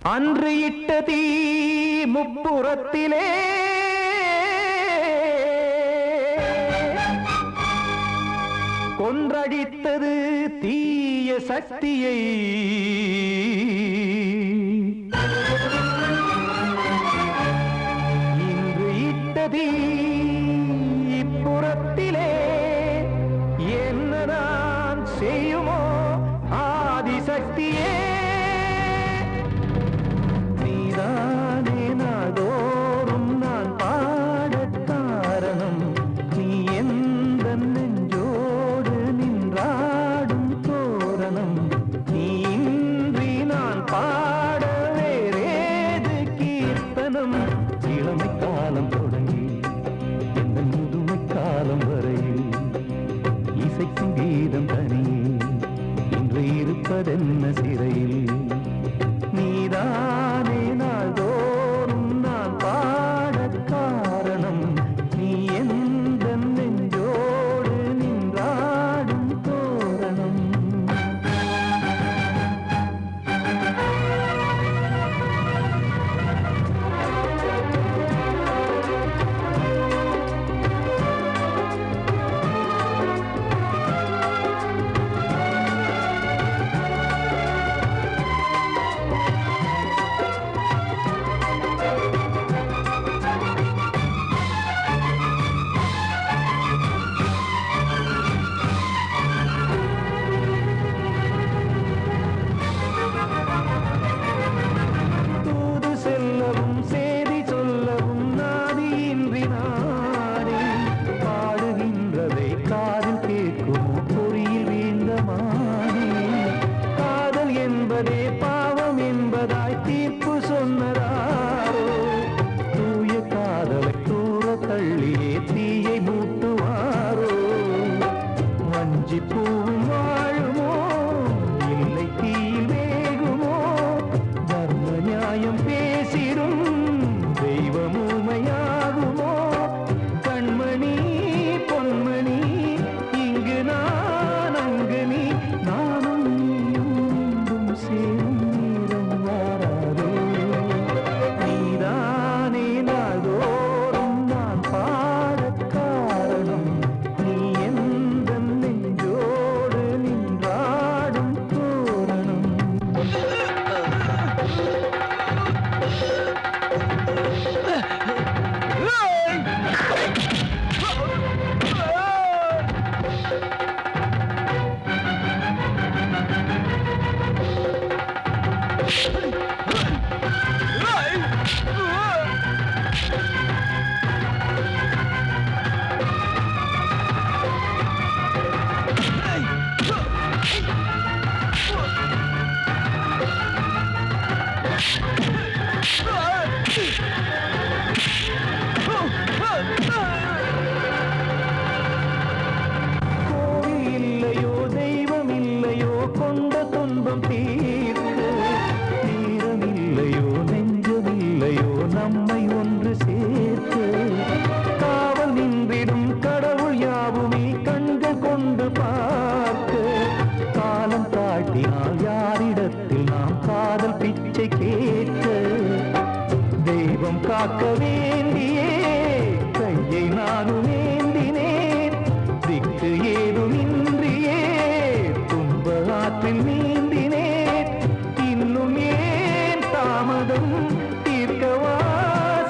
அன்று இட்ட தீ முப்புறத்திலே கொன்றடித்தது தீய சக்தியை. இன்று இட்ட தீ இப்புறத்திலே என்னதான் செய்யுமோ ஆதிசக்தியே. நீதானே நாள்தோறும் நான் பாடக் காரணம். நீ எந்த நெஞ்சோடு நின்றாடும் தோரணம். நீ இன்றி நான் பாட வேறேது கீர்த்தனம். இளமை காலம் தொடங்கி எந்த முதுமை காலம் வரையில் இசைக்கும் கீதம் தனியே இன்று இருப்பதென்ன சிறையில். நீதானே நாள்தோறும் நான் பாடக் காரணம். நீ எந்த நெஞ்சோடு நின்றாடும் தோரணம். தூது செல்லவும் சேதி சொல்லவும் நாதியின்றி நானே பாடுகின்றதை காதில் கேட்குமோ பொறியில் வீழ்ந்த மானே. காதல் என்பதே பாவம் என்பதாய் தீர்ப்பு சொன்னதாரோ. தூய காதலை தூர தள்ளியே தீயை மூட்டுவாரோ. வஞ்சி பூவும் வாழுமோ இல்லை தீயில் வேகுமோ. தர்ம நியாயம் பேசிடும் தெய்வம் ஊமையாகுமோ. கண்மணி பொன்மணி இங்கு நான் அங்கு நீ நானும் நீயும் மீண்டும் சேரும் நேரம் வாராதோ. நீதானே நாள்தோறும் நான் பாடக் காரணம். நீ எந்த நெஞ்சோடு நின்றாடும் தோரணம். கோவில் இல்லையோ தெய்வம் இல்லையோ கொண்ட துன்பம் தீர்க்க. நேரம் இல்லையோ நெஞ்சம் இல்லையோ நம்மை ஒன்று சேர்க்க. காவல் நின்றிடும் கடவுள் யாவுமே கண்கள் கொண்டு பார்க்க. காலம் காட்டினால் யாரிடத்தில் நாம் காதல் பிச்சை கேட்க. தெய்வம் காக்க வேண்டியே கையை நானும் ஏந்தினேன். திக்கு ஏதுமின்றியே துன்ப ஆற்றில் நீந்தினேன். இன்னும் ஏன் தாமதம் தீர்க்கவா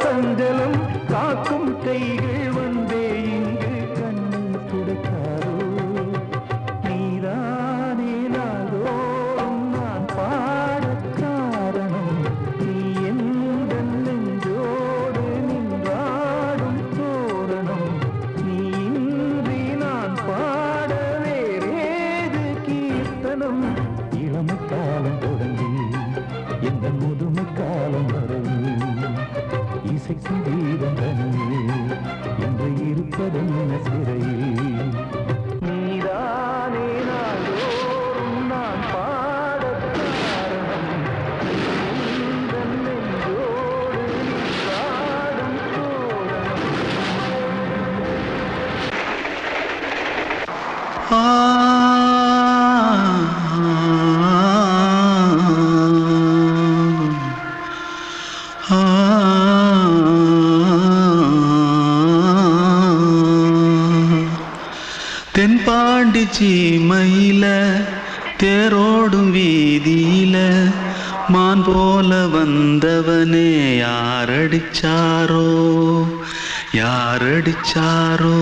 சஞ்சலம். காக்கும் கைகள் வந்தே இங்கு கண்ணீர் துடைக்காரோ. நீதானே நாள்தோறும் நான் பாடக் காரணம். நீ எந்த நெஞ்சோடு நின்றாடும் தோரணம். நீ இன்றி நான் பாட வேறேது கீர்த்தனம். இளமை காலம் தொடங்கி எந்த முதுமை காலம் வரையில் இசைக்கும் கீதம் தனியே என்று இருப்பதென்ன சிறையில். நீதானே நாள்தோறும் நான் பாடக் காரணம். நீ எந்த நெஞ்சோடு நின்றாடும் தோரணம். தென்பாண்டி சீமையில தேரோடும் வீதியில மான் போல வந்தவனே யாரடிச்சாரோ யாரடிச்சாரோ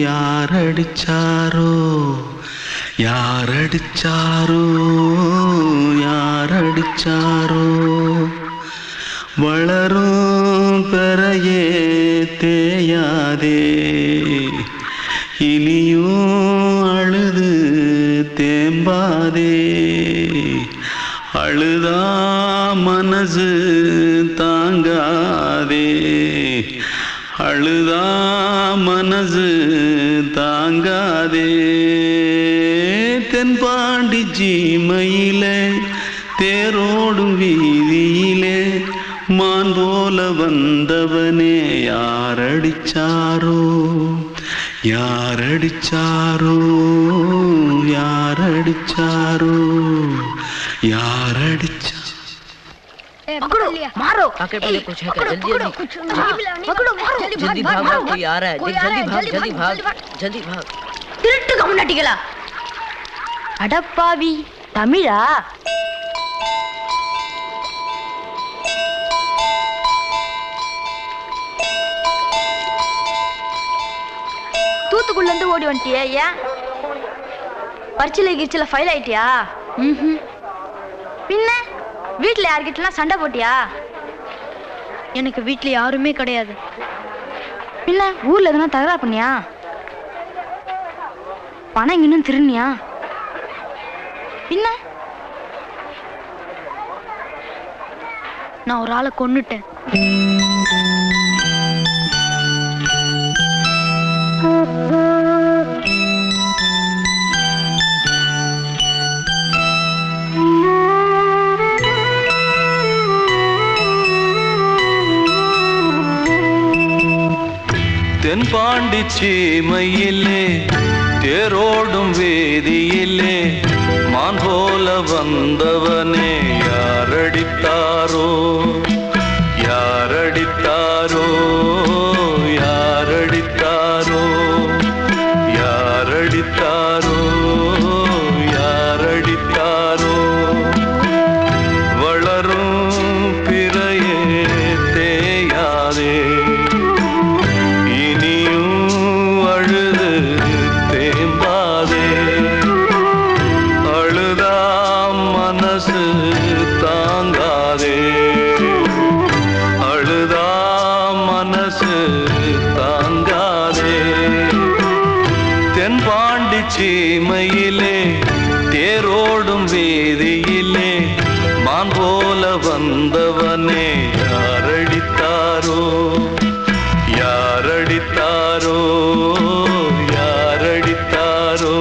யாரடிச்சாரோ யாரடிச்சாரோ யாரடிச்சாரோ வளரும் பெறையே தேயாதே இனியும் அழுது தேம்பாதே அழுதா மனசு தாங்காதே அழுதா மனசு தாங்காதே தென்பாண்டி சீமையிலே தேரோடும் வீதியிலே மான் போல வந்தவனே யாரடிச்சாரோ யாரடிச்சாரோ யாரடிச்சாரோ யாரடிச்சா पकड़ो मारो आके पहले कुछ है क्या जल्दी पकड़ो मारो जल्दी भाग कोई आ रहा है जल्दी भाग திருட்டுக்கு முன்னாடிகளா அடப்பாவி தமிழா தூத்துக்குள்ள இருந்து ஓடி வந்துட்டியா ஏன் பரிச்சையில கிரிச்சில ஃபைல் ஆயிட்டியா பின்ன வீட்டுல யார்கிட்டலாம் சண்டை போட்டியா எனக்கு வீட்டுல யாருமே கிடையாது பின்ன ஊர்ல எதுனா தகராறு பண்ணியா பணம் இன்னும் திருநியா பின்ன நான் ஒரு ஆளை கொன்னுட்டேன் தென்பாண்டி சீமையிலே தேரோடும் வேதியிலே மான் போல வந்தவனே யாரடித்தாரோ யாரடித்தாரோ யாரடித்தாரோ யாரடித்தாரோ யாரடித்தாரோ வளரும் பிறையே தேயாதே சீமையிலே தேரோடும் வேதியிலே மான் போல வந்தவனே யாரடித்தாரோ யாரடித்தாரோ யாரடித்தாரோ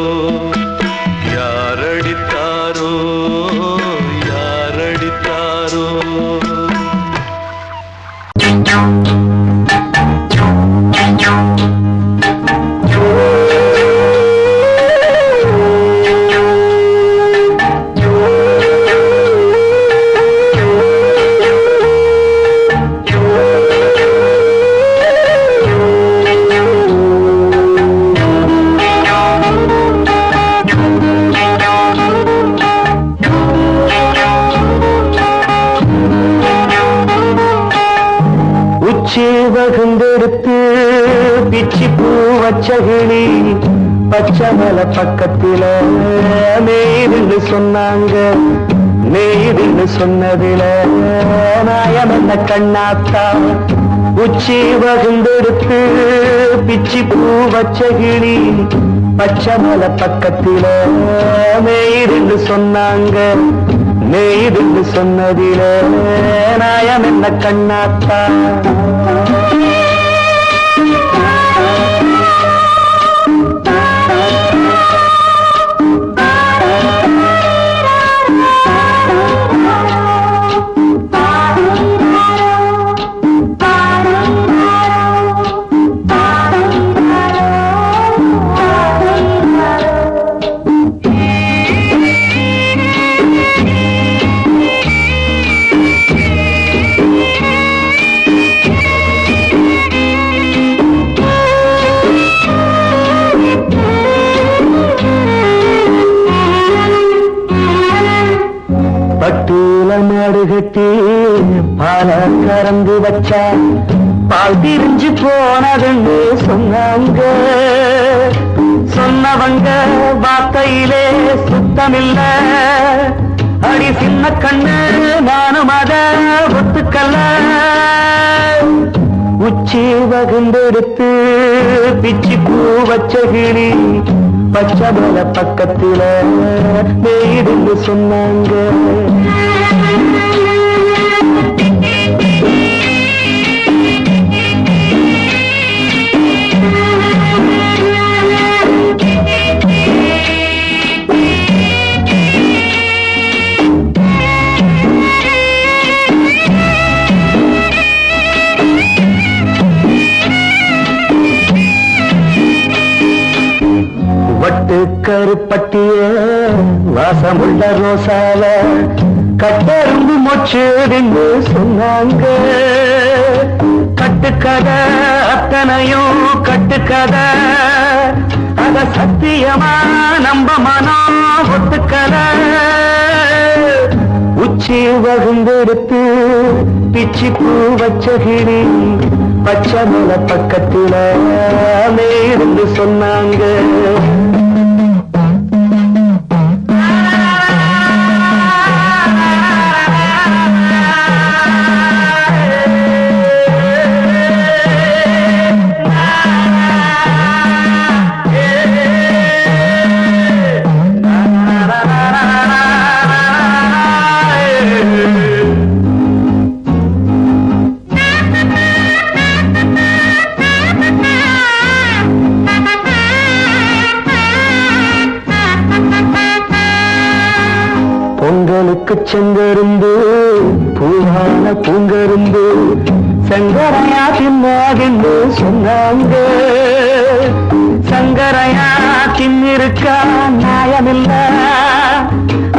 யாரடித்தாரோ யாரடித்தாரோ வகுந்தெடுத்து பிச்சி பூ வச்சகிளி பச்சமல பக்கத்தில மேய்துன்னு சொன்னாங்க மேய்துன்னு சொன்னதில நாயம் என்ன கண்ணாத்தா உச்சி வகுந்தெடுத்து பிச்சி பூ வச்சகிளி பச்சமல பக்கத்தில மேய்துன்னு சொன்னாங்க மேய்துன்னு சொன்னதில நாயம் என்ன கண்ணாத்தா கட்டி பால கறந்து வச்சா பால் திரிஞ்சு போனதுன்னு சொன்னாங்க. சொன்னவங்க வார்த்தையிலே சுத்தமில்ல. அடி சின்ன கண்ணு நானும் அத ஒத்துக்கல்ல. உச்சி வகுந்தெடுத்து பிச்சி பூ வச்ச கிளி பச்சை மலை பக்கத்தில மேடுன்னு சொன்னாங்க. வட்டு கருப்பட்டிய வாசமுள்ள ரோசால கட்டெரும்பு மொச்சுன்னு சொன்னாங்க. கட்டுக்கதை அத்தனையும் கட்டுக்கதை, அத சத்தியமா நம்ப மனம் ஒத்துக்கலை. உச்சி வகுந்தெடுத்து பிச்சி பூ வச்ச கிளி பச்சை மலை பக்கத்தில மேருந்து சொன்னாங்க. பொங்கலுக்கு செங்கருந்து பூவான பூங்கருந்து சங்கரையா தின்னாகின்னு சொன்னாங்க. சங்கரையா தின்னிருக்கா நியாயமில்ல.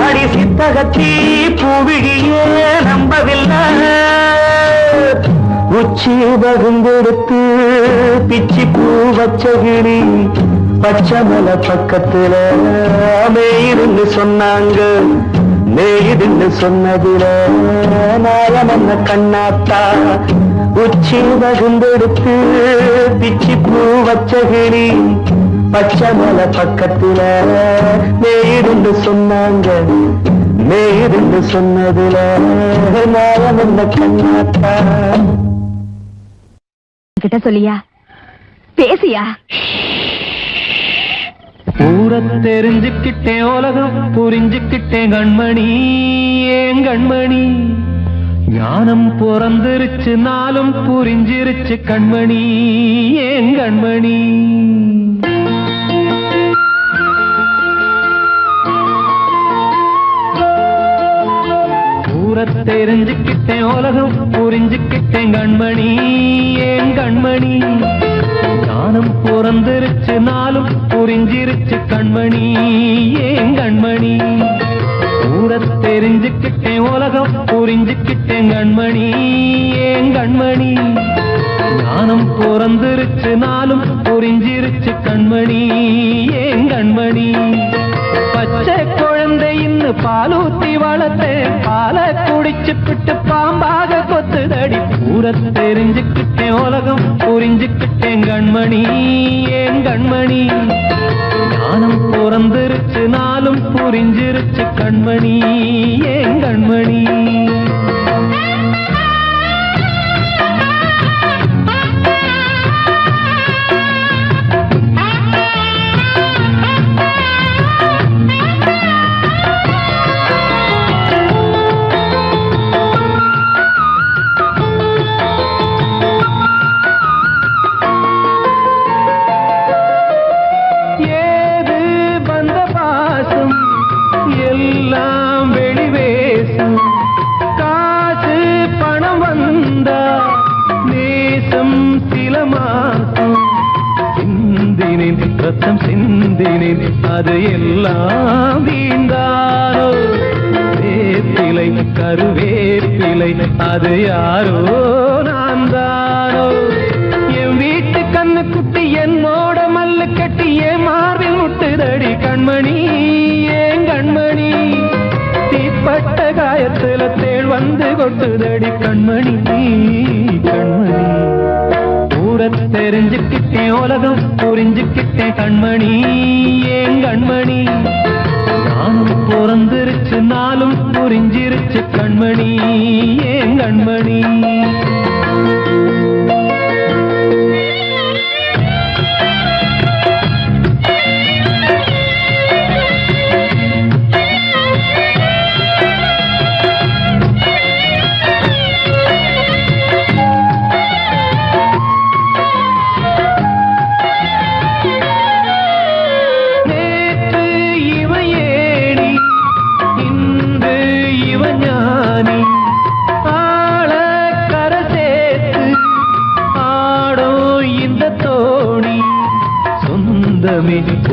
அடி சித்தகத்தி பூவிழியே நம்பவில்லை. உச்சி வகுந்தெடுத்து பிச்சி பூ வச்ச கிளி பச்சை மலை பக்கத்துல மேயிருந்து சொன்னாங்க. மேயிருந்து சொன்னதில நாயம் என்ன கண்ணாத்தா. உச்சி வகுந்தெடுத்து பிச்சி பூ வச்ச கிளி பச்சை மலை பக்கத்துல மேயிருந்து சொன்னாங்க. மேயிருந்து சொன்னதில நாயம் என்ன கண்ணாத்தா. கிட்ட சொல்லியா பேசியா? ஊரை தெரிஞ்சுக்கிட்டேன், உலகம் புரிஞ்சுக்கிட்டேன் கண்மணி. ஏன் கண்மணி ஞானம் பிறந்திருச்சு, நாளும் புரிஞ்சிருச்சு கண்மணி. ஏன் கண்மணி ஊரை தெரிஞ்சுக்கிட்டேன், உலகம் புரிஞ்சுக்கிட்டேன் கண்மணி. ஏன் கண்மணி ஞானம் பிறந்திருச்சு, நாளும் புரிஞ்சிருச்சு கண்மணி. ஏன் கண்மணி ஊரை தெரிஞ்சுக்கிட்டேன், உலகம் புரிஞ்சுக்கிட்டேன் கண்மணி. ஏன் கண்மணி ஞானம் பிறந்திருச்சு, நாளும் புரிஞ்சிருச்சு கண்மணி. ஏன் கண்மணி பச்சை குழந்தை இன்னும் பாலூத்தி வளர்த்தேன், பாலை குடிச்சு பிட்டு பாம்பாக கொத்துதடி. ஊரை தெரிஞ்சுக்கிட்டேன், உலகம் புரிஞ்சுக்கிட்டேன் கண்மணி. ஏன் கண்மணி ஞானம் பிறந்திருச்சு, நாளும் புரிஞ்சிருச்சு கண்மணி. ஏன் கண்மணி ரத்தம் சிந்தினேன், அது எல்லாம் வீண்டானோ. வேப்பிலை கருவேப்பிலை அது யாரோ நான் தானோ. என் வீட்டு கண்ணு குட்டி என்னோட மல்லு கட்டி என் மார்பில் முட்டுதடி கண்மணி. ஏன் கண்மணி தீப்ப பட்ட காயத்துல தேள் வந்து கொட்டுதடி கண்மணி கண்மணி. ஊர தெரிஞ்சுக்கிட்டேன் உலகம் புரிஞ்சுக்கிட்டேன் கண்மணி ஏன் கண்மணி. நானும் பிறந்திருச்சு நாளும் புரிஞ்சிருச்சு கண்மணி ஏன் கண்மணி.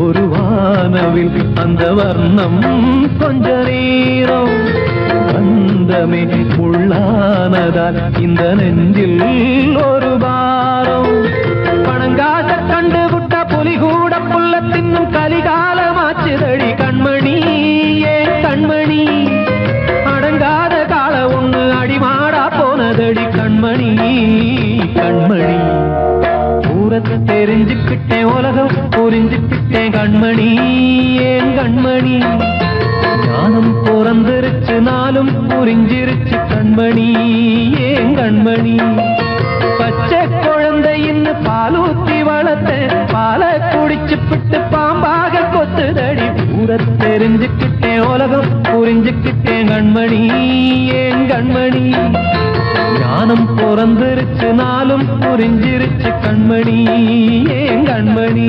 ஒரு வானவில் அந்த வர்ணம் கொஞ்ச நேரம் பந்தமே உள்ளானதால் இந்த நெஞ்சில் ஒரு பாரம். பணங்காச கண்டு விட்ட புலி கூட புல்ல தின்னும் கலிகாலமாச்சுதடி கண்மணி ஏன் கண்மணி. அடங்காத கால ஒண்ணு அடிமாடா போனதடி கண்மணி கண்மணி. ஊரத்தை தெரிஞ்சுக்கிட்டேன் உலகம் புரிஞ்சுக்கிட்டேன் கண்மணி ஏன் கண்மணி. ஞானம் பிறந்திருச்சு நாளும் புரிஞ்சிருச்சு கண்மணி ஏன் கண்மணி. பச்சை குழந்தையின்னு பாலூத்தி வளர்த்த பாலை குடிச்சு பிட்டு பாம்பாக கொத்துதடி. ஊரத்தை தெரிஞ்சுக்கிட்டேன் உலகம் புரிஞ்சுக்கிட்டேன் கண்மணி ஏன் கண்மணி. ஞானம் பிறந்திருச்சு நாளும் புரிஞ்சிருச்சு கண்மணி ஏன் கண்மணி.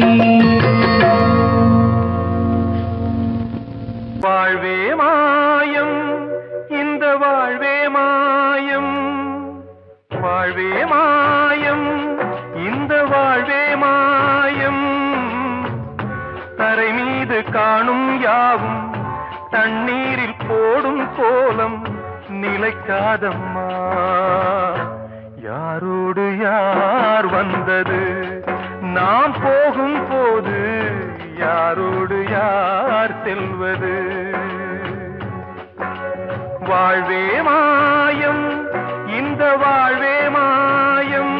வாழ்வே மாயம் இந்த வாழ்வே மாயம். வாழ்வே மாயம் இந்த வாழ்வே மாயம். தரை மீது காணும் யாவும் தண்ணீரில் போடும் கோலம் நிலைக்காதம்மா. யாரோடு யார் வந்தது நாம் போகும் போது யாரோடு யார் செல்வது. வாழ்வே மாயம் இந்த வாழ்வே மாயம்.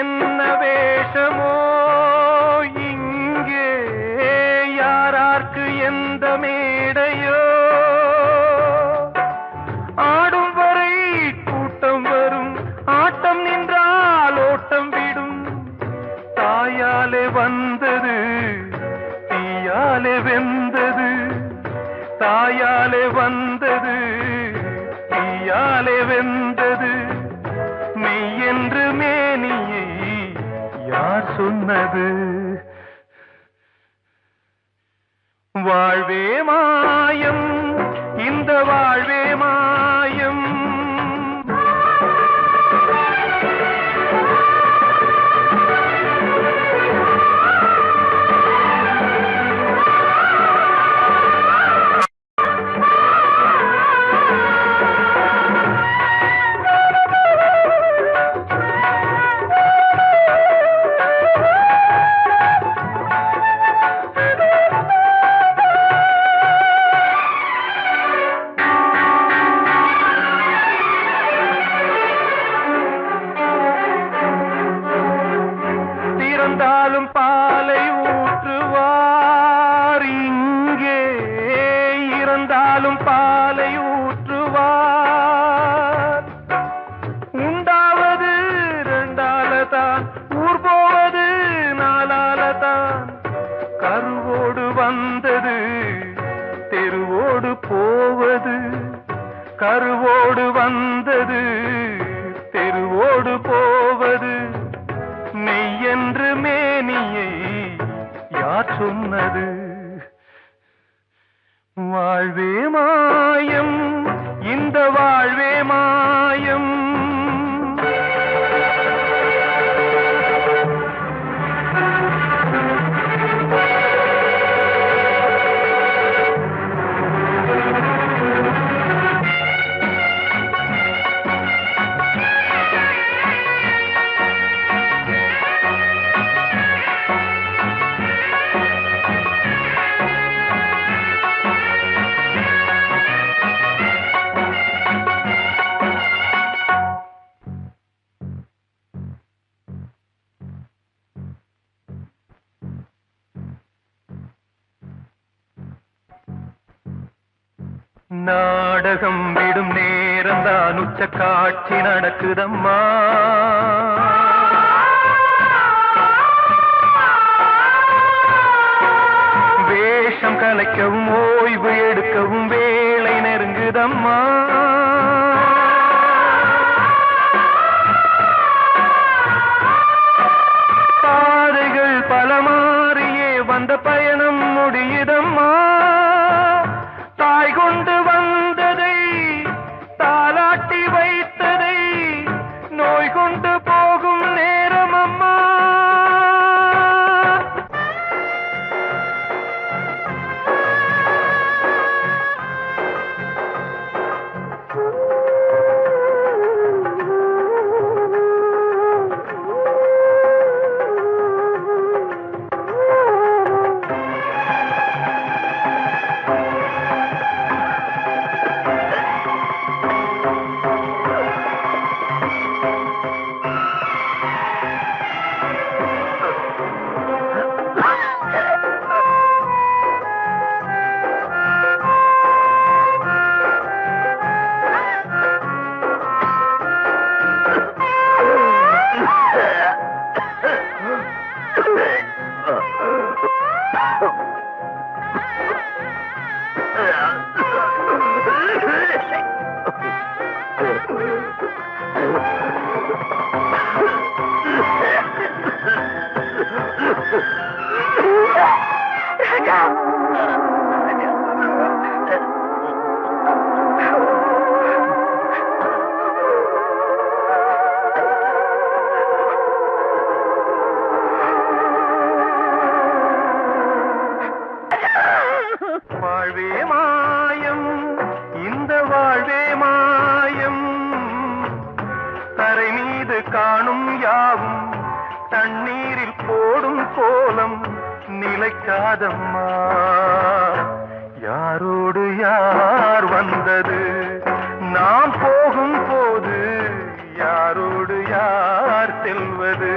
என்ன வேஷமோ இங்கே யாரார்க்கு எந்த மேடையோ. ஆடும் வரை கூட்டம் வரும் ஆட்டம் நின்றால் ஓட்டம் விடும். தாயாலே வந்தது தீயாலே வெந்தது. தாயாலே வந்தது தீயாலே வெந்தது. மெய் என்று மேனியை யார் சொன்னது. வாழ்வே மாயம் இந்த வாழ்வே மாயம். இறந்தாலும் பாலை ஊற்றுவார் இங்கே. இறந்தாலும் பாலை ஊற்றுவார். உண்டாவது ரெண்டாலதான் ஊர் போவது நாலாலதான். கருவோடு வந்தது தெருவோடு போவது. கருவோடு வந்தது வாழ்வே மாயம், இந்த வாழ்வே மாயம். நாடகம் விடும் நேரம் தான் உச்ச காட்சி நடக்குதம்மா. வேஷம் கலைக்கவும் ஓய்வு எடுக்கவும் வேளை நெருங்குதம்மா. பாதைகள் பல மாறியே வந்த பயணம் முடியுதம்மா. தாய் கொண்டு வந்ததை தாலாட்டி வைத்ததை நோய் கொண்டு போகும் நேரம் அம்மா. வாழ்வே மாயம், இந்த வாழ்வே மாயம். தரை மீது காணும் யாவும் தண்ணீரில் போடும் கோலம் நிலைக்காதம்மா. யாரோடு யார் வந்தது நாம் போகும் போது, யாரோடு யார் செல்வது.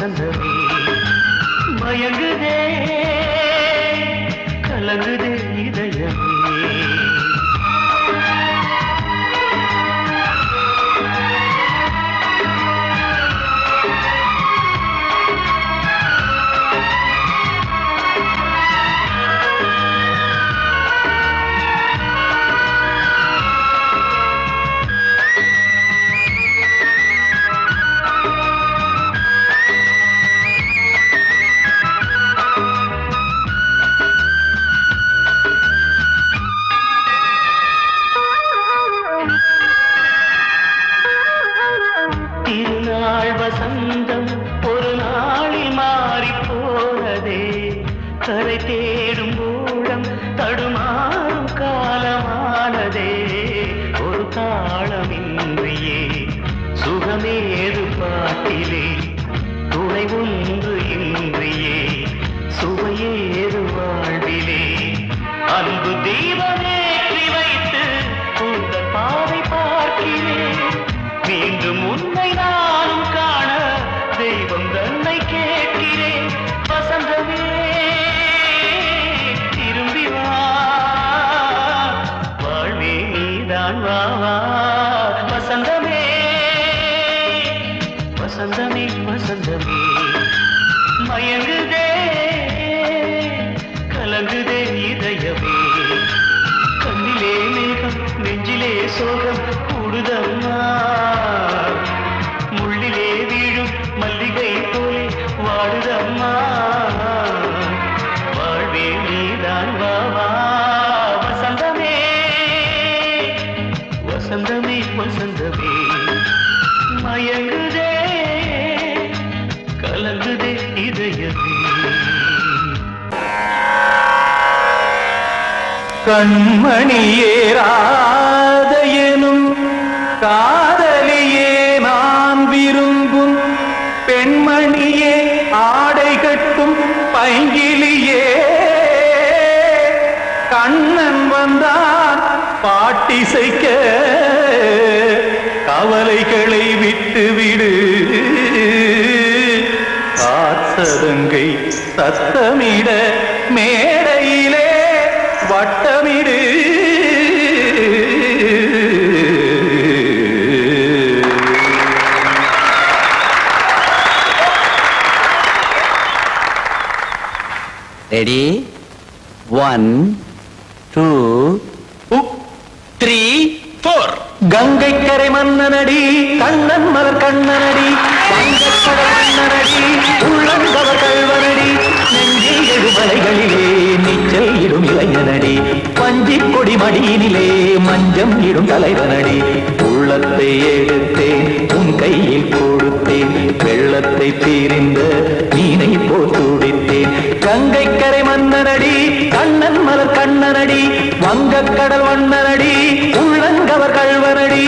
வசந்தமே மயங்குதே கலங்குதே இதயமே திருநாள் வசந்தம் ஒரு நாளில் மாறி போனதே கரை தேடும் ஊழம் தடுமாறும் காலமானதே ஒரு தாளமின்றியே சுகமேது பாட்டிலே துணை ஒன்று இன்றியே சுவையேது வாழ்விலே அன்பு தீபமேற்றி வைத்து உங்கள் பாதை பார்க்கிறேன் மீண்டும் உன்னை நானும் காண தெய்வம் தன்னை கேட்கிறேன் வசந்தமே திரும்பி வா வாழ்வே நீதான் வா வா வசந்தமே வசந்தமே வசந்தமே மயங்குதே கலங்குதே இதயமே கண்ணிலே மேகம் நெஞ்சிலே சோகம் கூடுதம்மா முள்ளிலே வீழும் மல்லிகை போலே வாடுதம்மா வாழ்வே நீதான் வா வா வசந்தமே வசந்தமே வசந்தமே மயங்குதே கலங்குதே இதயமே கண்மணியேராத எனும் காதலியே நான் விரும்பும் பெண்மணியே ஆடை கட்டும் பைங்கிலியே கண்ணன் வந்தான் பாட்டிசைக்க கவலைகளை விட்டுவிடு காத்ததங்கை சத்தமிட மேடையிலே வட்டமிடு ரெடி 1 2 3 4 கங்கை கரை மன்னனடி கண்ணன் மலர் கண்ணனடி வங்கக்கடல் மன்னனடி உள்ளங்கவர் கல்வனடி நெஞ்சில் எழுமலைகளிலே நீச்சல் இடும் இளைஞனடி பஞ்சி கொடி மடியினிலே மஞ்சம் இடும் தலைவனடி உள்ளத்தை எடுத்தேன் உன் கையில் கொடுத்தேன் வெள்ளத்தை தீரிந்த மீனை போல் துடித்தேன் கங்கை கரை மன்னனடி கண்ணன் மலர் கண்ணனடி வங்கக்கடல் வண்ணனடி உள்ளங்கவர் கல்வனடி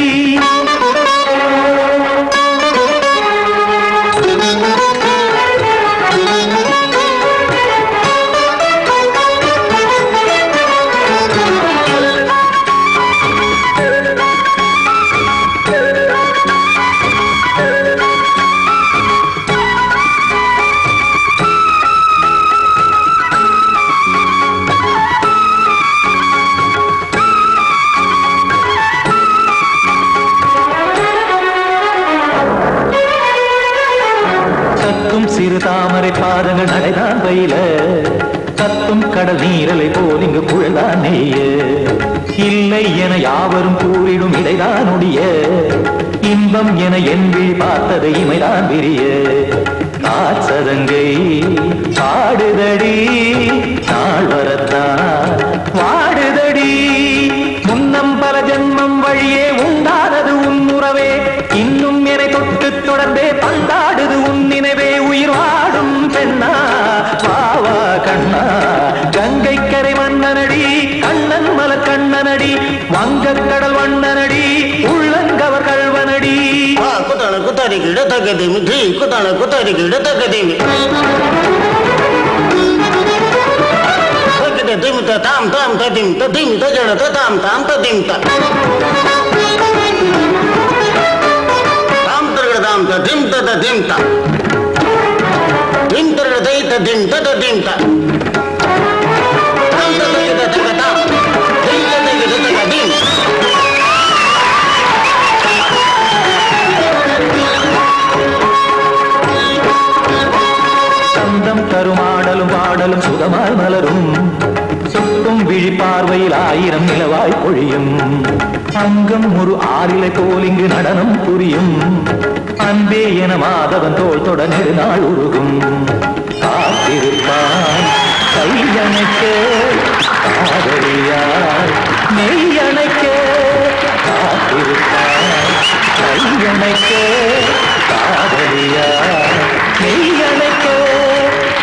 சிறு தாமரை பாதங்கள் நடைதான் பயில கத்தும் கடல் நீரலை போல் இங்கு குழல்தான் நெய்ய இல்லை என யாவரும் கூறிடும் இடைதான் உடைய இன்பம் என என்பி பார்த்தது இமைதான் விரிய காற்சதங்கை பாடுதடி நாள் வரத்தான் வாடுதடி முன்னம் பல ஜென்மம் வழியே உண்டானது உன் உறவே இன்னும் என்னை தொட்டு தொடர்ந்தே பந்தாடுது உன் நினைவே உயிர் வாடும் பெண்ணா பாவா கண்ணா கங்கை கரை மன்னனடி கண்ணன் மலர் கண்ணனடி வங்கக்கடல் வண்ணனடி உள்ளங்கவர் கல்வனடி குத்தான குத்தாரி கிட தகதிமி ட்ரீ குத்தான குத்தாரி கிட தகதிமி திமித தாம் தாம் ததிம் ததிம் தஜன தாம் தாம் ததிம் தாம் தரகட தாம் ததிம் ததிம் தா धिम तर दई त धिम त धिम त ताम त दई त तक ताम धिम त दई त तक धिम சந்தம் தருமாடலும் பாடலும் சுகமாய் மலரும் சொட்டும் விழி பார்வையில் 1000 நிலவாய் பொழியும் அங்கம் ஒரு ஆறிலை போல் இங்கு நடனம் புரியும் அன்பே என மாதவன் தோள் தொட நெடுநாள் உருகும் காத்திருப்பான் கையணைக்க காதலியார் மெய்யணைக்க காத்திருப்பான் கையணைக்க காதலியார் மெய்யணைக்க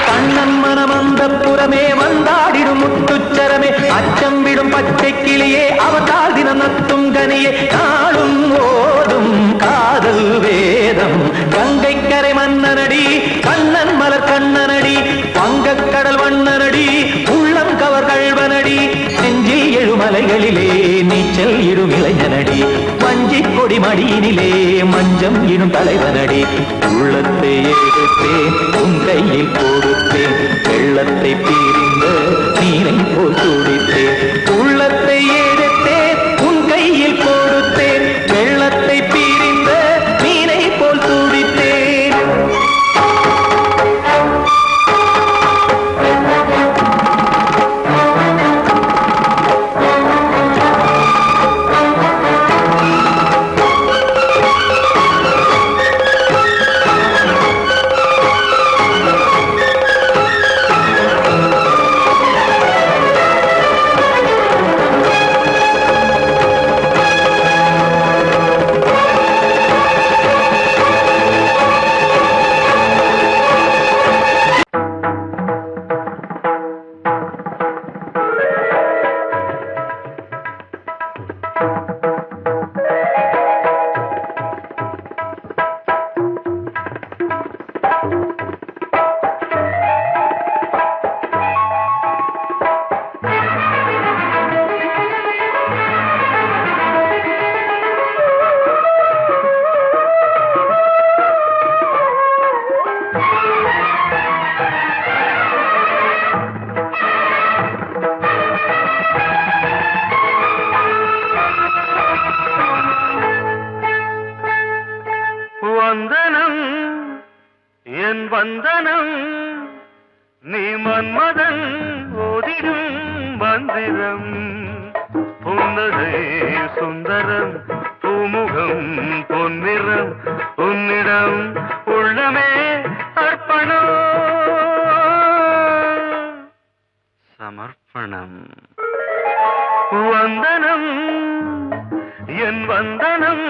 கண்ணன் மனமந்த புறமே வந்தாடிடும் முத்துச்சரமே அச்சம் விடும் பச்சை கிளியே அவதால் தினம் நத்தும் கனியே நாளும் ஓதும் காதல் வேதம் கங்கை கரை மன்னனடி கண்ணன் மலர் கண்ணனடி வங்கக் கடல் வண்ணனடி உள்ளம் கவர் கழ்வனடி நெஞ்சில் எழுமலைகளிலே நீச்சல் இடும் இளைஞனடி வஞ்சி கொடி மடியினிலே மஞ்சம் இடும் தலைவனடி உள்ளத்தை எடுத்தேன் உன் கையில் கொடுத்தேன் வெள்ளத்தை பிரிந்த நீரை போல் துடித்தேன் உள்ளத்தை எடுத்தேன் உன் கையில் கொடுத்தேன் வெள்ளத்தை பிரிந்த நீரை போல் துடித்தேன் வந்தனம் என் வந்தனம் நீ மன்மதன் ஓதிடும் மந்திரம் புன்னகை சுந்தரம் பூமுகம் பொன்னிறம் உன்னிடம் உள்ளமே அர்ப்பணம் சமர்ப்பணம் வந்தனம் என் வந்தனம்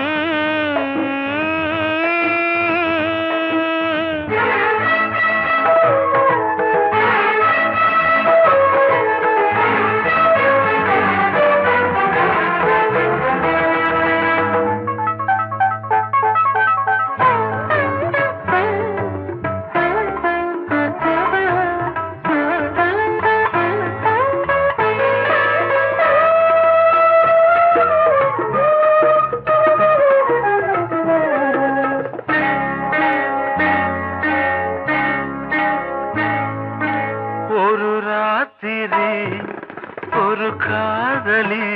ஒரு காதலி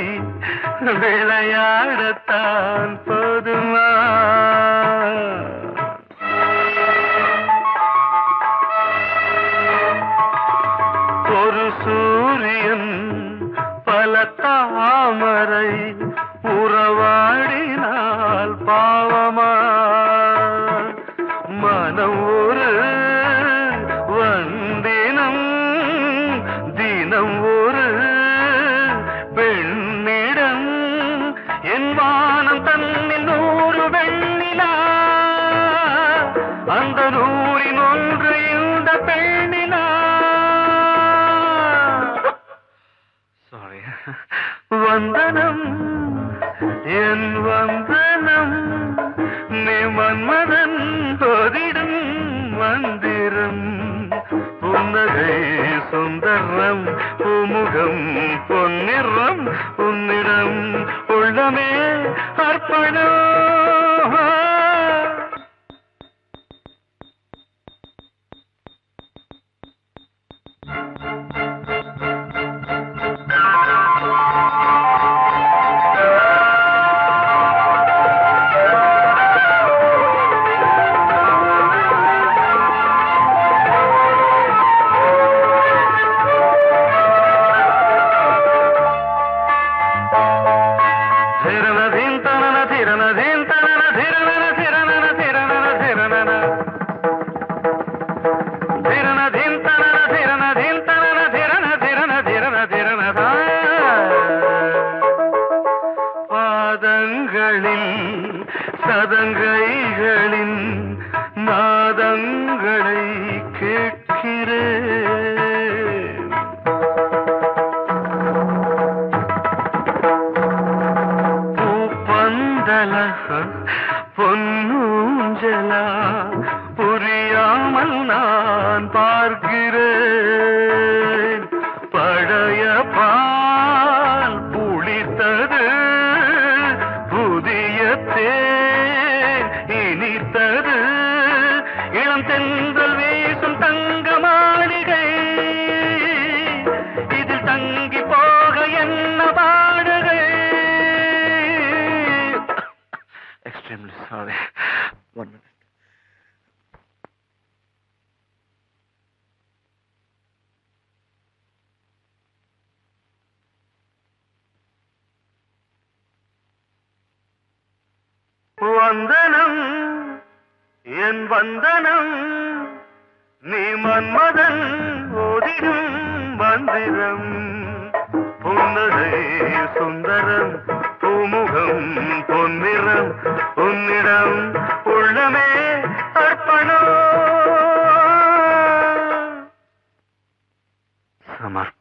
விளையாடத்தான் போதுமா ஒரு சூரியன் பல தாமரை உறவாடினால் பாவமா மனம் ஒரு வந்தினம் தினம் ஒரு பெண்ணிடம் என் வானம் தன்னில் 100 வெண்ணிலா அந்த 100இன் ஒன்று இந்த பெண்ணிலா சாரி வந்தனம் என் வந்தனம் நீ மன்மதன் போதிடும் மந்திரம் புன்னகை சுந்தரம் பூமுகம் பொன்னிறம் உன்னிடம் உள்ளமே அர்ப்பணம் பாதங்களில் சதங்கைகளின் நாதங்களை கேட்கிறேன். பூப்பந்தல பொன்னூஞ்சலா புரியாமல் நான் பார்க்கிறேன். பழைய பால் புளித்தது, புதிய தேன் இனித்தது, இளம் தென்றல் வீசும் தங்க மாளிகை, இதில் தங்கி போக என்ன பாடுகை. Extremely sorry. 1 minute. வந்தனம் என் வந்தனம், நீ மன்மதன் ஓதிடும் மந்திரம். புன்னகை சுந்தரம், பூமுகம் பொன்னிறம், உன்னிடம் உள்ளமே அர்ப்பணம் சமர்ப்பணம்.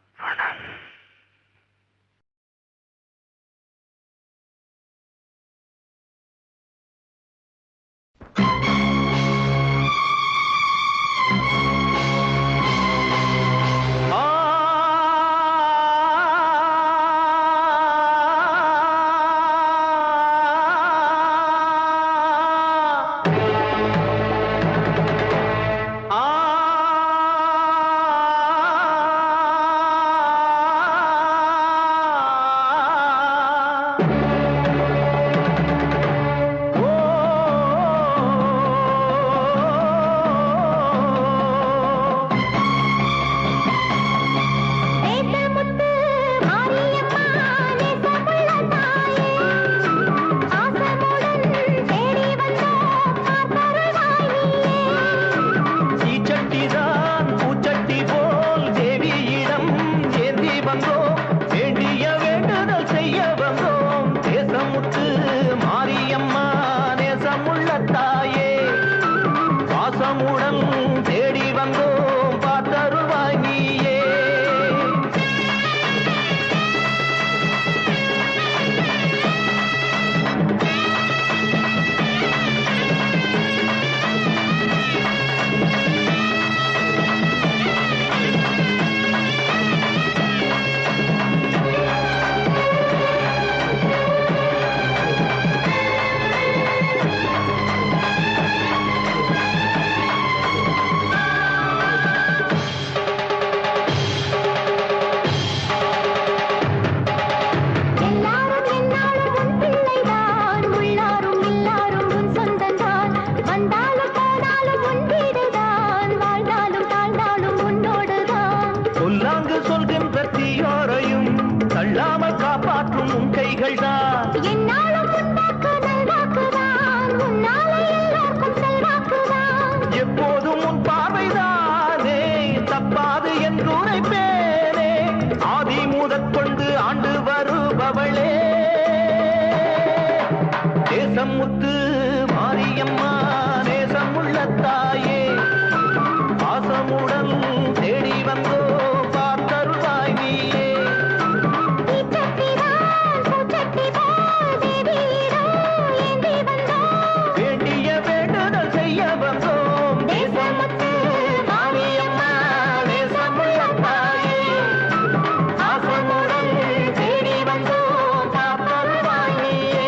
முத்து மாரியம்மா நேசமுள்ள தாயே, பாசமுடன் தேடி வந்தோ பார்த்தருள்வாய் நீயே. வேண்டிய வேண்டுதல் செய்ய வந்தோம் தேசமுத்து மாரியம்மா நேசமுள்ள தாயே, பாசமுடன் தேடி வந்தோ பார்த்தருள்வாய் நீயே.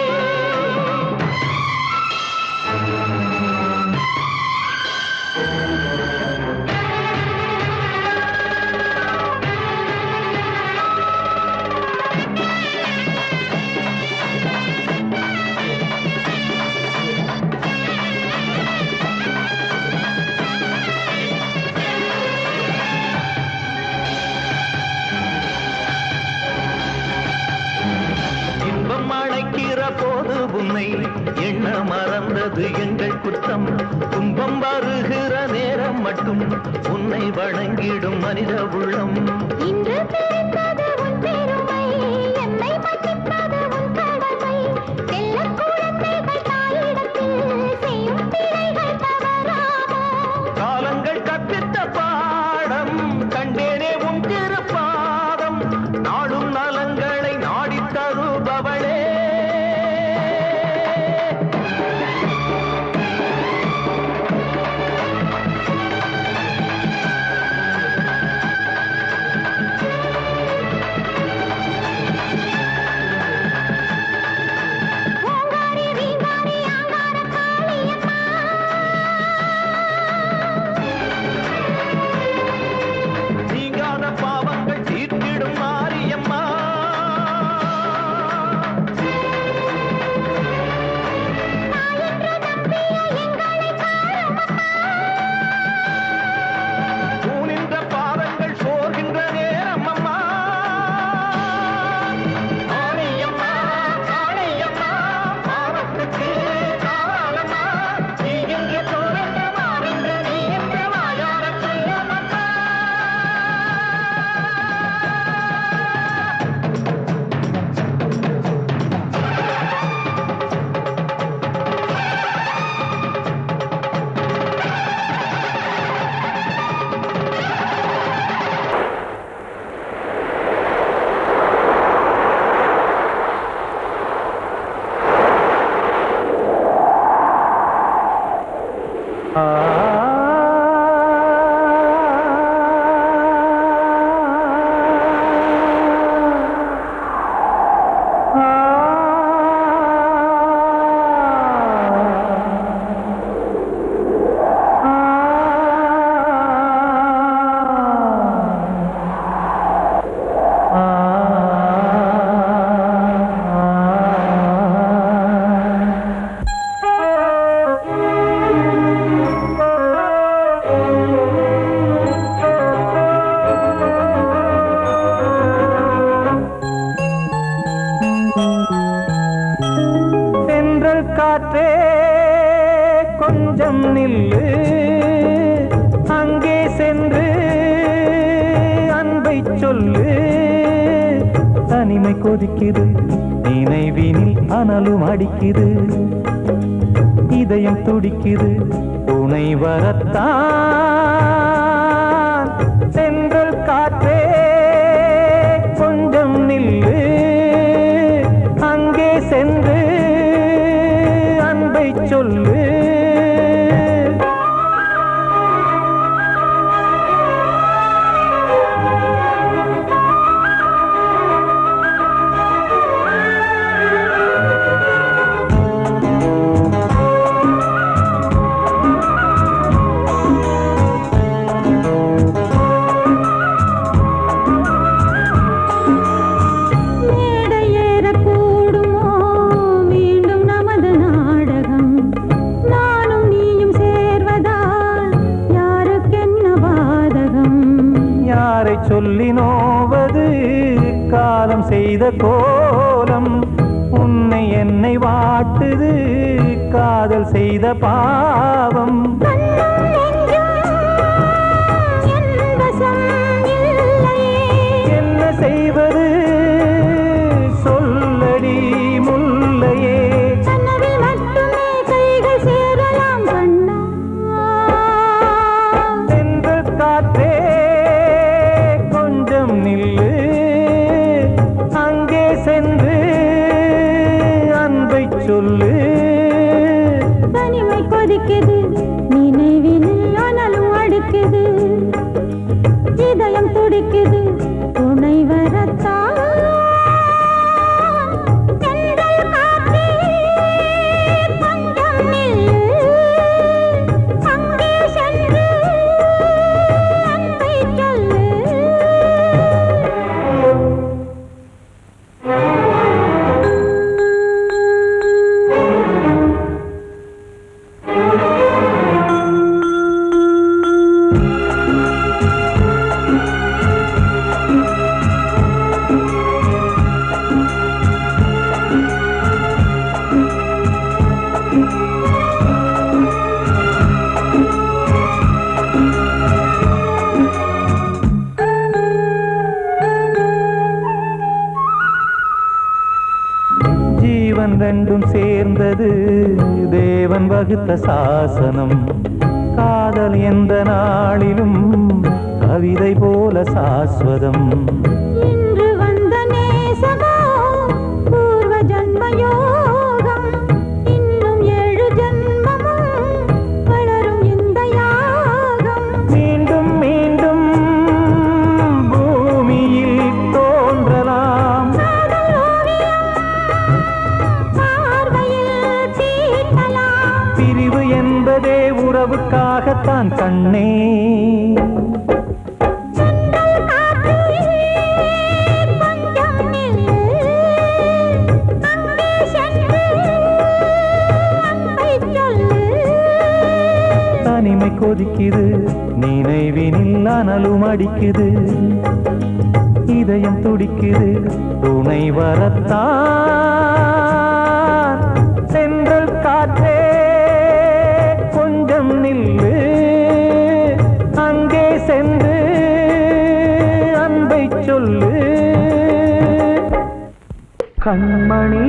உன்னை எண்ண மறந்தது எங்கள் குற்றம். துன்பம் வருகிற நேரம் மட்டும் உன்னை வணங்கிடும் மனித உள்ளம். இன்று பிறந்தது உன் பெருமை, என்னை மன்னிப்பது உன் கடமை. செல்லக் குழந்தைகள் தாயிடத்தில் செய்யும் பிழைகள் தவறாமோ? காலங்கள் கற்பித்த பாடம் கண்டேனே உன் திருப்பாதம். நாடும் நலங்களை நாடித் தருபவளே. ஓங்காரி ரீங்காரி ஆங்கார காளியம்மா, நீங்காத பாவங்கள் தீர்த்திடும் மாரியம்மா. என்று நம்பிய எங்களை பாருமம்மா. பூனின்ற பாதங்கள் சோர்கின்ற நேரம் அம்மா. ஆணையம்மா ஆணையம்மா பாவத்துக்கு காரணம்மா. நீ என்று தோன்ற மாறின்ற நீ என்று வாயார சொல்லுமம்மா. தென்றல் காற்றே கொஞ்சம் நில்லு, அங்கே சென்று அன்பை சொல்லு. தனிமை கொதிக்குது, நினைவினில் அனலும் அடிக்குது. இதயம் துடிக்குது, துணை வரத்தான். தென்றல் காற்றே கொஞ்சம் நில்லு, அங்கே சென்று அன்பை சொல்லு. மேடையேறக்கூடுமோ மீண்டும் நமது நாடகம்? நானும் நீயும் சேர்வதால் யாருக்கென்ன பாதகம்? யாரை சொல்லி நோவது காலம் செய்த கோலம். உன்னை என்னை வாட்டுது காதல் செய்த பாவம். கண்ணும் நெஞ்சும் என் வசம் இல்லையே. என்ன செய்வது சொல்லடி முல்லையே. கனவில் மட்டுமே கைகள் சேரலாம் கண்ணா. தென்றல் காற்றே கொஞ்சம் நில்லு, அங்கே சென்று அன்பை சொல்லு. தனிமை கொதிக்குது, நினைவினில் அனலும் அடிக்குது. இதயம் துடிக்குது, துணை வரத்தான். தென்றல் காற்றே கொஞ்சம் நில்லு, அங்கே சென்று அன்பை சொல்லு. ஜீவன் ரெண்டும் சேர்ந்தது தேவன் வகுத்த சாசனம். காதல் எந்த நாளிலும் கவிதை போல சாஸ்வதம். இன்று வந்த நேசமோ பூர்வ ஜன்மயோகம், இன்னும் 7 ஜன்மமும் வளரும் இந்த யாகம். மீண்டும் மீண்டும் பூமியில் தோன்றலாம், பார்வையில் தீட்டலாம். பிரிவு என்பதே உறவுக்காகத்தான் கண்ணே. தனிமை கொதிக்குது, நினைவினில் அனலும் அடிக்குது, இதயம் துடிக்குது துணை வரத்தான். சென்றல் காற்றே கொஞ்சம் நில்லு, அங்கே சென்று அன்பை சொல்லு. கண்மணி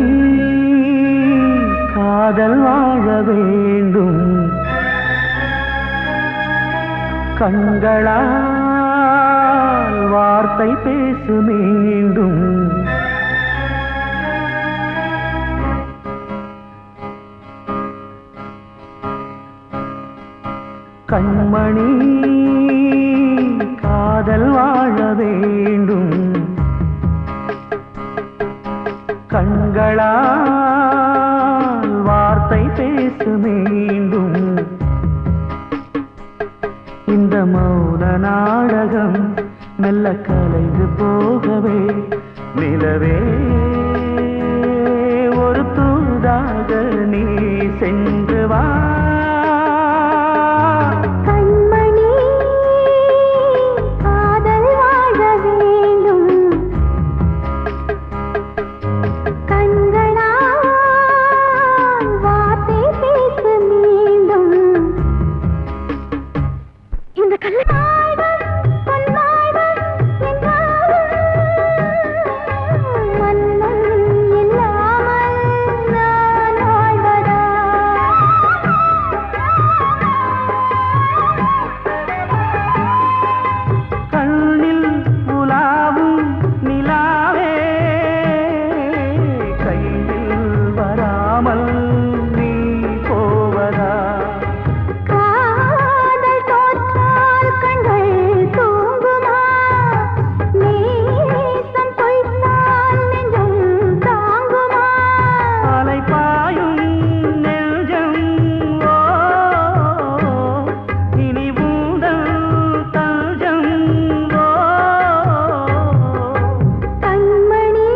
காதல் வாழ வேண்டும், கண்களால் வார்த்தை பேசு மீண்டும். கண்மணி காதல் வாழ வேண்டும், கண்களால் வார்த்தை பேசு மீண்டும். இந்த மௌன நாடகம் மெல்ல கலைந்து போகவே நிலவே ஒரு தூதாக நீ சென்று வா. கண்மணி காதல் வாழ வேண்டும், கண்களால் வார்த்தை பேசு மீண்டும். இந்த கண்ணாய்வன் பொன்னாய்வன் என்றாலும் மன்னன் இல்லாமல் நான் வாழ்வதா? கண்ணில் உலாவும் நிலாவே, கையில் வராமல் நீ போவதா? காதல் தோற்றால் கண்கள் தூங்குமா? நேசம் பொய்த்தால் நெஞ்சம் தாங்குமா? அலைபாயும் நெஞ்சம் ஓ, இனி உந்தல் தஞ்சம் ஓ. கண்மணி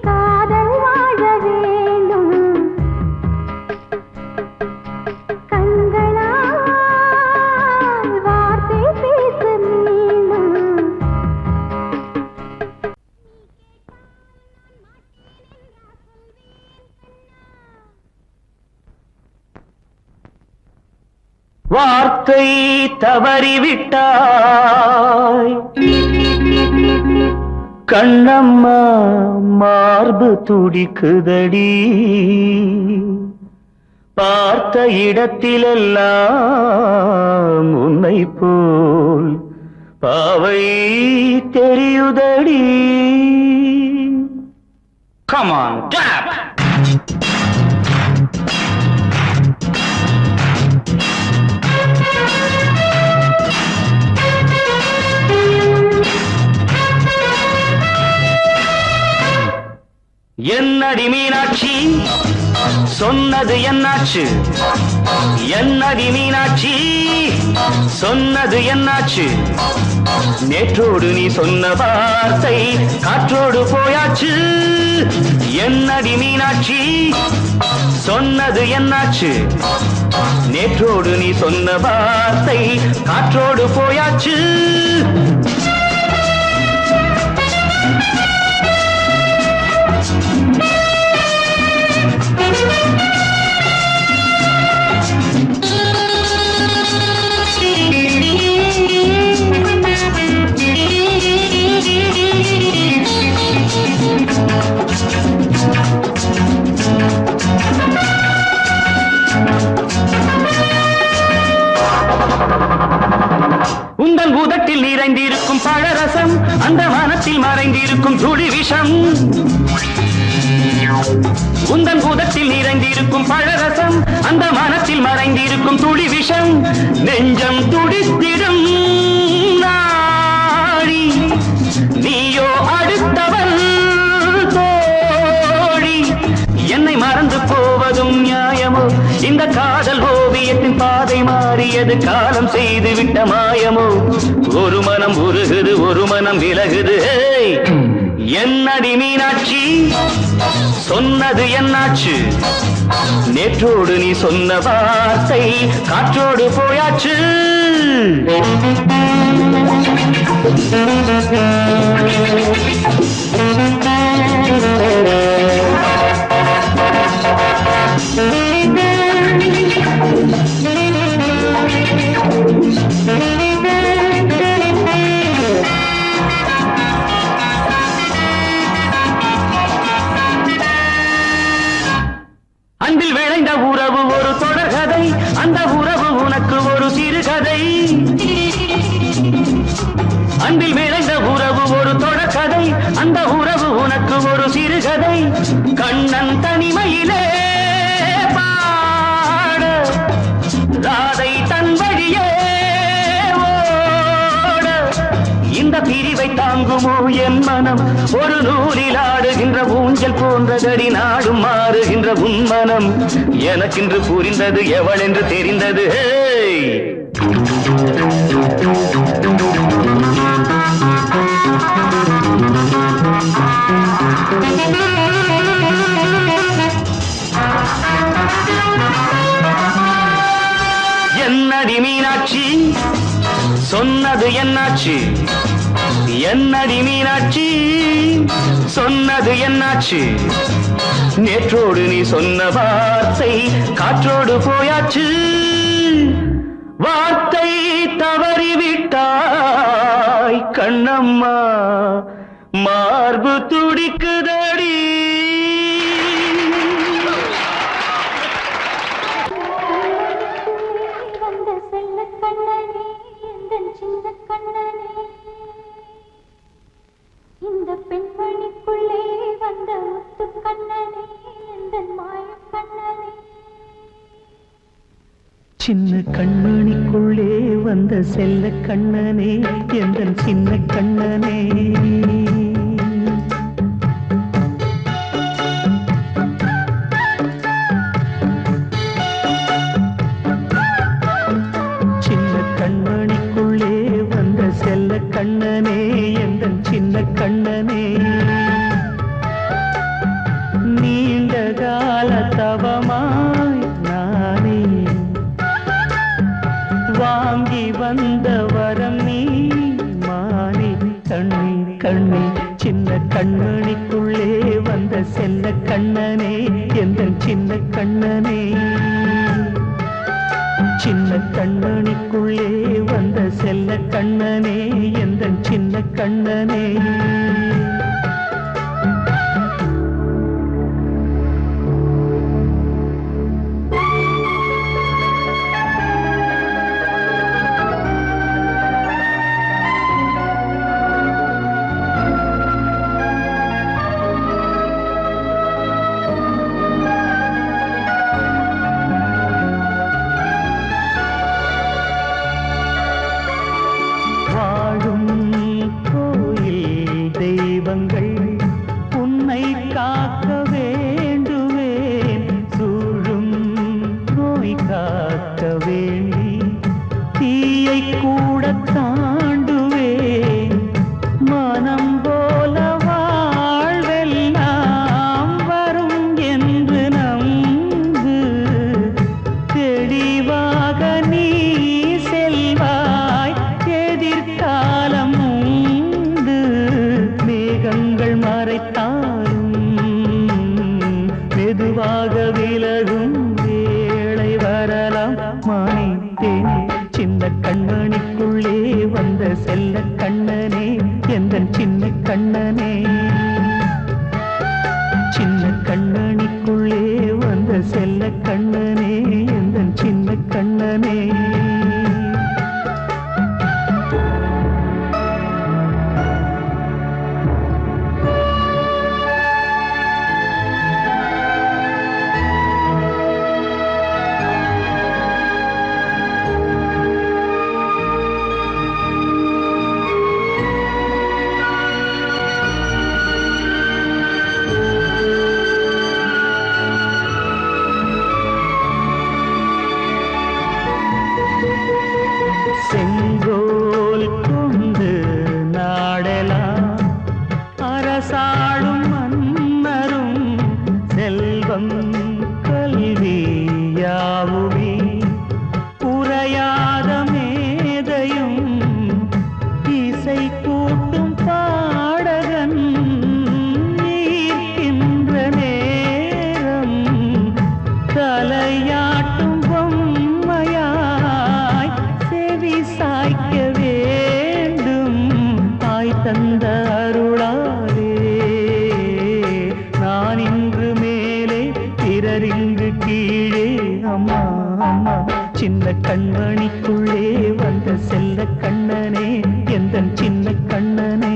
காதல் வாழ வேண்டும், கண்களால் வார்த்தை பேசு மீண்டும். வார்த்தை தவறிவிட்டாய் கண்ணம்மா, மார்பு துடிக்குதடி. பார்த்த இடத்திலெல்லாம் உன்னை போல் பாவை தெரியுதடி. Come on, clap! என்னடி மீனாட்சி சொன்னது என்னாச்சு? என்னடி மீனாட்சி சொன்னது என்னாச்சு? நேற்றோடு நீ சொன்ன வார்த்தை காற்றோடு போயாச்சு. என்னடி மீனாட்சி சொன்னது என்னாச்சு? நேற்றோடு நீ சொன்ன வார்த்தை காற்றோடு போயாச்சு. பழரசம் அந்த மனத்தில் மறைந்திருக்கும் துளி விஷம் உந்தன் பூதத்தில் நிறைந்திருக்கும் பழரசம் அந்த மனத்தில் மறைந்திருக்கும் துளி விஷம் நெஞ்சம் துடித்திடும் நாடி நீயோ அடுத்தவன் தோழி என்னை மறந்து போவதும் நியாயமோ இந்த காதல் ஓவியத்தின் பாதை மாறியது காலம் செய்து விட்ட மாயமோ ஒரு மனம் உருகுது ஒரு மனம் விலகுது என்னடி மீனாட்சி சொன்னது என்னாச்சு நேற்றோடு நீ சொன்ன வார்த்தை காற்றோடு போயாச்சு அன்பில் விளைந்த உறவு ஒரு தொடர்கதை அந்த உறவு உனக்கு ஒரு சிறுகதை அன்பில் விளைந்த உறவு ஒரு தொடர்கதை அந்த உறவு உனக்கு ஒரு சிறுகதை கண்ணன் தனிமையிலே பாட ராதை தன் வழியே ஓட இந்த பிரிவை தாங்குமோ என் மனம் ஒரு நூலில் ஆடுகின்ற ஊஞ்சல் போன்றதடி நாடும் மாறுகின்ற உன்மனம் எனக்கென்று புரிந்தது எவள் என்று தெரிந்தது என்னடி மீனாட்சி சொன்னது என்னாச்சு என்னடி மீனாட்சி சொன்னது என்னாச்சு நேற்றோடு நீ சொன்ன வார்த்தை காற்றோடு போயாச்சு வார்த்தை தவறிவிட்டாய் கண்ணம்மா மார்பு துடிக்குதடி வந்த செல்ல கண்ணனே எந்தன் சின்ன கண்ணனே இந்த பெண்மணிக்குள்ளே வந்த முத்து கண்ணனே எந்தன் மாய கண்ணனே சின்ன கண்மணிக்குள்ளே வந்த செல்ல கண்ணனே எந்தன் சின்ன கண்ணனே சின்ன கண்மணிக்குள்ளே வந்த செல்ல கண்ணனே எந்தன் சின்ன கண்ணனே நீண்ட கால தவமாய் நானே வாங்கி வந்த வரம் நீ மானே கண்ணே கண்ணே சின்ன கண்மணிக்குள்ளே வந்த செல்ல கண்ணனே எந்தன் சின்ன கண்ணனே சின்ன கண்மணிக்குள்ளே வந்த செல்ல கண்ணனே எந்தன் சின்ன கண்ணனே வாழும் கோயில் தெய்வங்கள் உன்னை காக்க வேண்டுவேன் சூழும் நோய் காக்க வேண்டி தீயை கூட தாண்டுவேன் மனம் போல வாழ்வெல்லாம் வரும் என்று நம்பு தெளிவாக நீ செல்வாய் எதிர்காலம் உண்டு மேகங்கள் மறைத்தாலும் மெதுவாக விலகும் வேளை வரலாம் மானே தேனே சின்ன கண்மணிக்குள்ளே வந்த செல்ல கண்ணனே எந்தன் சின்ன கண்ணனே சின்ன கண்ணனிக்குள்ளே வந்த செல்ல கண்ணனே எந்தன் சின்ன கண்ணனே அம்மா சின்ன கண்மணிக்குள்ளே வந்த செல்ல கண்ணனே எந்தன் சின்ன கண்ணனே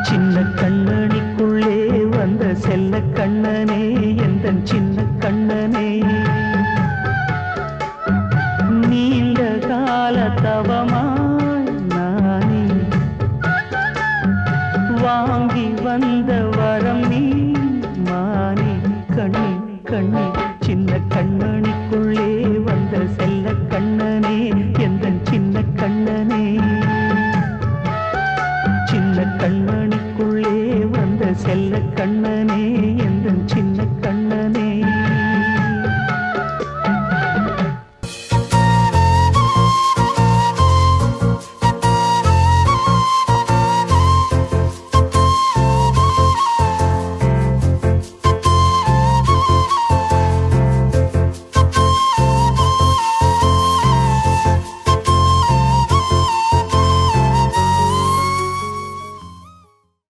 சின்ன கண்ணனிக்குள்ளே வந்த செல்ல கண்ணனே எந்தன் சின்ன கண்ணனே நீண்ட கால தவமாய் நானே வாங்கி வந்த வரம் நீ மானே கண்ணி கண்ணி சின்ன கண்ணனிக்குள்ளே வந்த செல்ல கண்ணனே எந்தன் சின்ன கண்ணனே சின்ன கண்ணனிக்குள்ளே வந்த செல்ல கண்ண